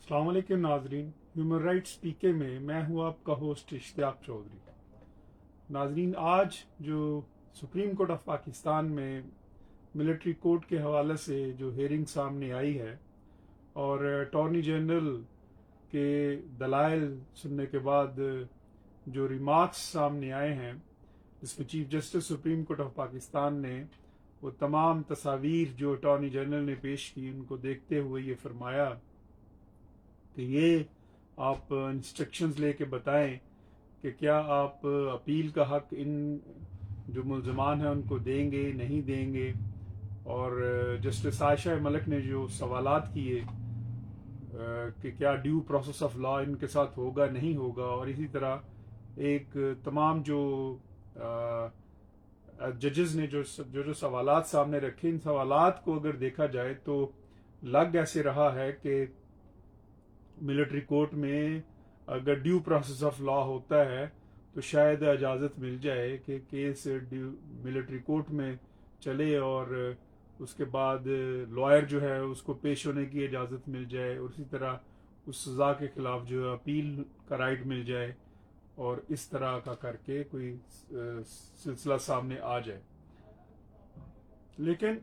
अस्सलाम वालेकुम नाजरीन। ह्यूमन राइट्स पीके में मैं हूँ आपका होस्ट इश्तियाक चौधरी। नाजरीन, आज जो सुप्रीम कोर्ट ऑफ पाकिस्तान में मिलिट्री कोर्ट के हवाले से जो हेयरिंग सामने आई है और अटॉर्नी जनरल के दलाइल सुनने के बाद जो रिमार्क्स सामने आए हैं, जिसमें chief justice supreme court of Pakistan ने वो तमाम तस्वीर जो अटॉर्नी जनरल ने पेश की उनको देखते हुए ये फरमाया कि ये आप इंस्ट्रक्शंस लेके बताएं कि क्या आप अपील का हक इन जो मुल्ज़मान हैं उनको देंगे नहीं देंगे। और जस्टिस आयशा मलिक ने जो सवालात किए कि क्या ड्यू प्रोसेस ऑफ लॉ इनके साथ होगा नहीं होगा, और इसी तरह एक तमाम जो जजेस ने जो जो सवालात सामने रखे, इन सवालात को अगर देखा जाए तो लग ऐसे रहा है कि मिलिट्री कोर्ट में अगर ड्यू प्रोसेस ऑफ लॉ होता है तो शायद इजाज़त मिल जाए कि केस मिलिट्री कोर्ट में चले और उसके बाद लॉयर जो है उसको पेश होने की इजाज़त मिल जाए, और इसी तरह उस सज़ा के खिलाफ जो अपील का राइट मिल जाए, और इस तरह का करके कोई सिलसिला सामने आ जाए। लेकिन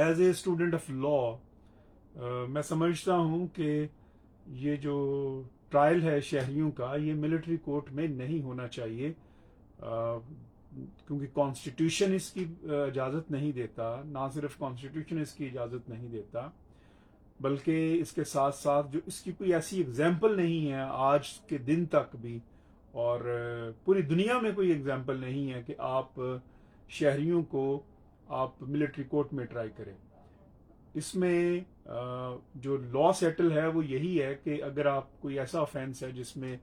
as a student of law मैं समझता हूँ कि ये जो ट्रायल है शहरियों का, ये मिलिट्री कोर्ट में नहीं होना चाहिए, क्योंकि कॉन्स्टिट्यूशन इसकी इजाज़त नहीं देता। ना सिर्फ कॉन्स्टिट्यूशन इसकी इजाज़त नहीं देता, बल्कि इसके साथ साथ जो इसकी कोई ऐसी एग्जाम्पल नहीं है आज के दिन तक भी, और पूरी दुनिया में कोई एग्जाम्पल नहीं है कि आप शहरियों को आप मिलिट्री कोर्ट में ट्राई करें। इसमें जो लॉ सेटल है वो यही है कि अगर आप कोई ऐसा ऑफेंस है जिसमें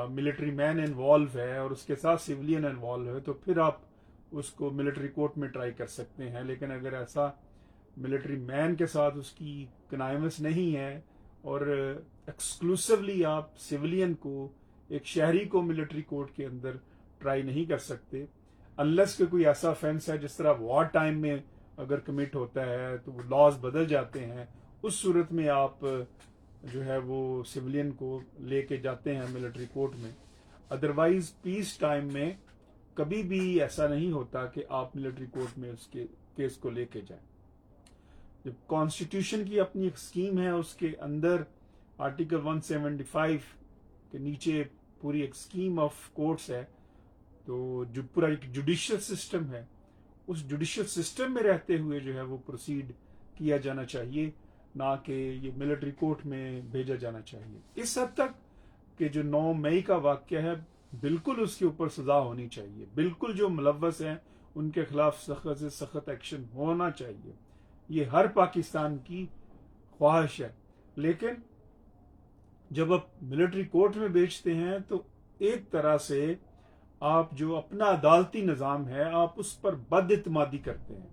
मिलिट्री मैन इन्वॉल्व है और उसके साथ सिविलियन इन्वॉल्व है, तो फिर आप उसको मिलिट्री कोर्ट में ट्राई कर सकते हैं। लेकिन अगर ऐसा मिलिट्री मैन के साथ उसकी कनाइमस नहीं है और एक्सक्लूसिवली आप सिविलियन को, एक शहरी को मिलिट्री कोर्ट के अंदर ट्राई नहीं कर सकते, अनलेस कि कोई ऐसा ऑफेंस है जिस तरह वॉर टाइम में अगर कमिट होता है तो वो लॉज बदल जाते हैं, उस सूरत में आप जो है वो सिविलियन को लेके जाते हैं मिलिट्री कोर्ट में। अदरवाइज पीस टाइम में कभी भी ऐसा नहीं होता कि आप मिलिट्री कोर्ट में उसके केस को लेके जाएं। जब कॉन्स्टिट्यूशन की अपनी एक स्कीम है, उसके अंदर आर्टिकल 175 के नीचे पूरी एक स्कीम ऑफ कोर्ट्स है, तो जो पूरा एक जुडिशियल सिस्टम है, उस जुडिशियल सिस्टम में रहते हुए जो है वो प्रोसीड किया जाना चाहिए, ना कि ये मिलिट्री कोर्ट में भेजा जाना चाहिए। इस हद तक कि जो 9 मई का वाक़या है, बिल्कुल उसके ऊपर सजा होनी चाहिए, बिल्कुल जो मुलव्वस हैं उनके खिलाफ सख्त से सख्त एक्शन होना चाहिए। ये हर पाकिस्तान की ख्वाहिश है। लेकिन जब आप मिलिट्री कोर्ट में भेजते हैं तो एक तरह से आप जो अपना अदालती निज़ाम है आप उस पर बदइत्मादी करते हैं।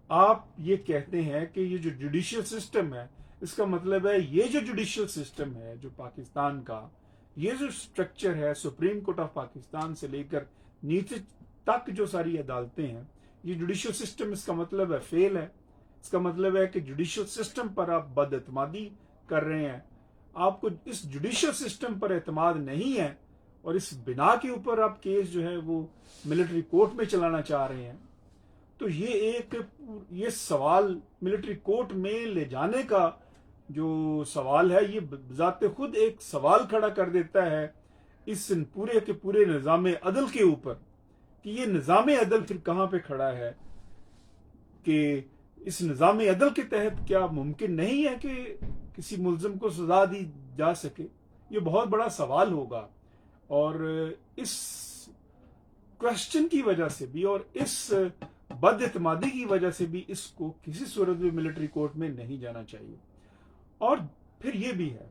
आप ये कहते हैं कि ये जो जुडिशियल सिस्टम है, इसका मतलब है ये जो जुडिशियल सिस्टम है जो पाकिस्तान का, ये जो स्ट्रक्चर है सुप्रीम कोर्ट ऑफ पाकिस्तान से लेकर नीचे तक जो सारी अदालतें हैं, ये जुडिशियल सिस्टम, इसका मतलब है फेल है। इसका मतलब है कि जुडिशियल सिस्टम पर आप बदइत्मादी कर रहे हैं। आपको इस जुडिशियल सिस्टम पर एतमाद नहीं है और इस बिना के ऊपर आप केस जो है वो मिलिट्री कोर्ट में चलाना चाह रहे हैं। तो ये सवाल मिलिट्री कोर्ट में ले जाने का जो सवाल है, ये ज़ाते खुद एक सवाल खड़ा कर देता है इस पूरे के पूरे निज़ाम अदल के ऊपर, कि ये निज़ाम अदल फिर कहाँ पे खड़ा है, कि इस निज़ाम अदल के तहत क्या मुमकिन नहीं है कि किसी मुल्ज़िम को सजा दी जा सके। ये बहुत बड़ा सवाल होगा, और इस क्वेश्चन की वजह से भी और इस बदइत्मादी की वजह से भी इसको किसी सूरत में मिलिट्री कोर्ट में नहीं जाना चाहिए। और फिर ये भी है,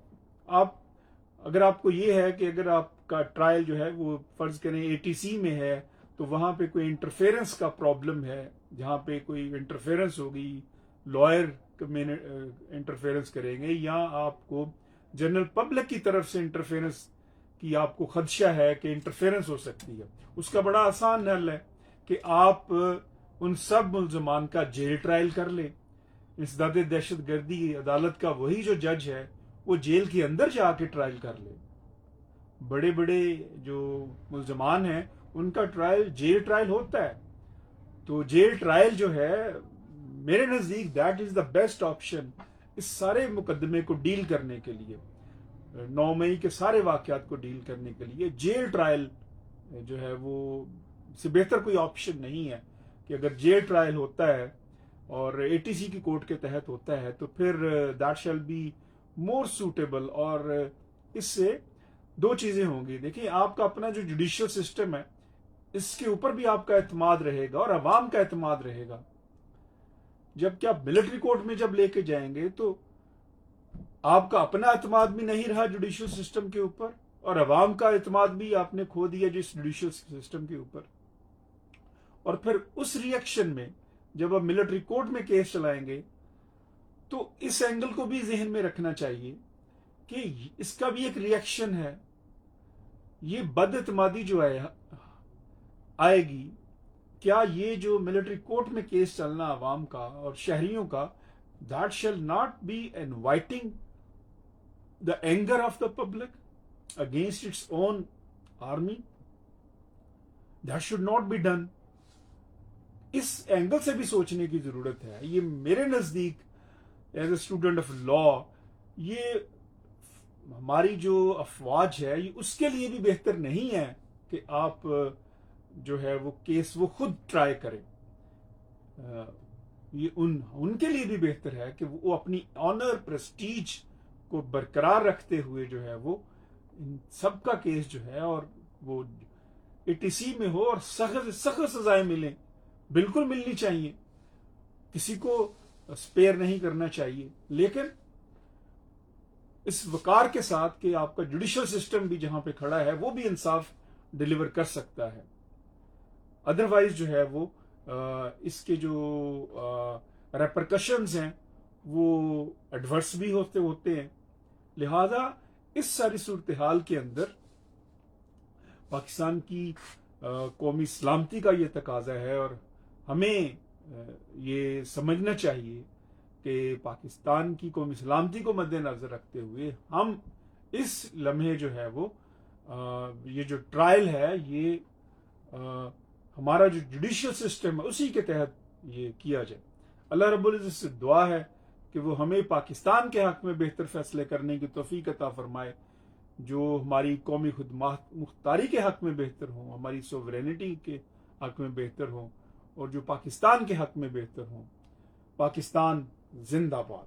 अगर आपको ये है कि अगर आपका ट्रायल जो है वो फर्ज करें एटीसी में है, तो वहां पे कोई इंटरफेरेंस का प्रॉब्लम है, जहां पे कोई इंटरफेरेंस होगी, लॉयर में इंटरफेरेंस करेंगे, या आपको जनरल पब्लिक की तरफ से इंटरफेरेंस की आपको खदशा है कि इंटरफेरेंस हो सकती है, उसका बड़ा आसान हल है कि आप उन सब मुल्ज़मान का जेल ट्रायल कर लें। انسداد دہشت گردی عدالت کا وہی جو جج ہے وہ جیل کے اندر جا کے ٹرائل کر لے. بڑے بڑے جو ملزمان ہیں ان کا ٹرائل جیل ٹرائل ہوتا ہے. تو جیل ٹرائل جو ہے میرے نزدیک that is the best option اس سارے مقدمے کو ڈیل کرنے کے لیے. 9 مئی کے سارے واقعات کو ڈیل کرنے کے لیے جیل ٹرائل جو ہے وہ سے بہتر کوئی آپشن نہیں ہے. کہ اگر جیل ٹرائل ہوتا ہے اور ATC کی کورٹ کے تحت ہوتا ہے تو پھر that shall be more suitable. اور اس سے دو چیزیں ہوں گی. دیکھیں آپ کا اپنا جو جوڈیشل سسٹم ہے اس کے اوپر بھی آپ کا اعتماد رہے گا اور عوام کا اعتماد رہے گا. جبکہ آپ ملٹری کورٹ میں جب لے کے جائیں گے تو آپ کا اپنا اعتماد بھی نہیں رہا جوڈیشل سسٹم کے اوپر اور عوام کا اعتماد بھی آپ نے کھو دیا جس جوڈیشل سسٹم کے اوپر. اور پھر اس ریئیکشن میں جب آپ ملٹری کورٹ میں کیس چلائیں گے تو اس اینگل کو بھی ذہن میں رکھنا چاہیے کہ اس کا بھی ایک ریئیکشن ہے. یہ بد اعتمادی جو آئے گی، کیا یہ جو ملٹری کورٹ میں کیس چلنا عوام کا اور شہریوں کا that shall not be inviting the anger of the public against its own army. That should not be done. اس اینگل سے بھی سوچنے کی ضرورت ہے. یہ میرے نزدیک as a student of law یہ ہماری جو افواج ہے یہ اس کے لیے بھی بہتر نہیں ہے کہ آپ جو ہے وہ کیس وہ خود ٹرائی کریں. یہ ان کے لیے بھی بہتر ہے کہ وہ اپنی آنر پریسٹیج کو برقرار رکھتے ہوئے جو ہے وہ ان سب کا کیس جو ہے اور وہ ATC میں ہو اور سخت سخت سزائیں ملیں. بالکل ملنی چاہیے، کسی کو اسپیئر نہیں کرنا چاہیے، لیکن اس وقار کے ساتھ کہ آپ کا جوڈیشل سسٹم بھی جہاں پہ کھڑا ہے وہ بھی انصاف ڈیلیور کر سکتا ہے. ادروائز جو ہے وہ اس کے جو ریپرکشنز ہیں وہ ایڈورس بھی ہوتے ہیں. لہذا اس ساری صورتحال کے اندر پاکستان کی قومی سلامتی کا یہ تقاضا ہے اور ہمیں یہ سمجھنا چاہیے کہ پاکستان کی قومی سلامتی کو مد نظر رکھتے ہوئے ہم اس لمحے جو ہے وہ یہ جو ٹرائل ہے یہ ہمارا جو جوڈیشل سسٹم ہے اسی کے تحت یہ کیا جائے. اللہ رب العزت سے دعا ہے کہ وہ ہمیں پاکستان کے حق میں بہتر فیصلے کرنے کی توفیق عطا فرمائے جو ہماری قومی خود مختاری کے حق میں بہتر ہوں، ہماری سوورینٹی کے حق میں بہتر ہوں اور جو پاکستان کے حق میں بہتر ہوں. پاکستان زندہ باد.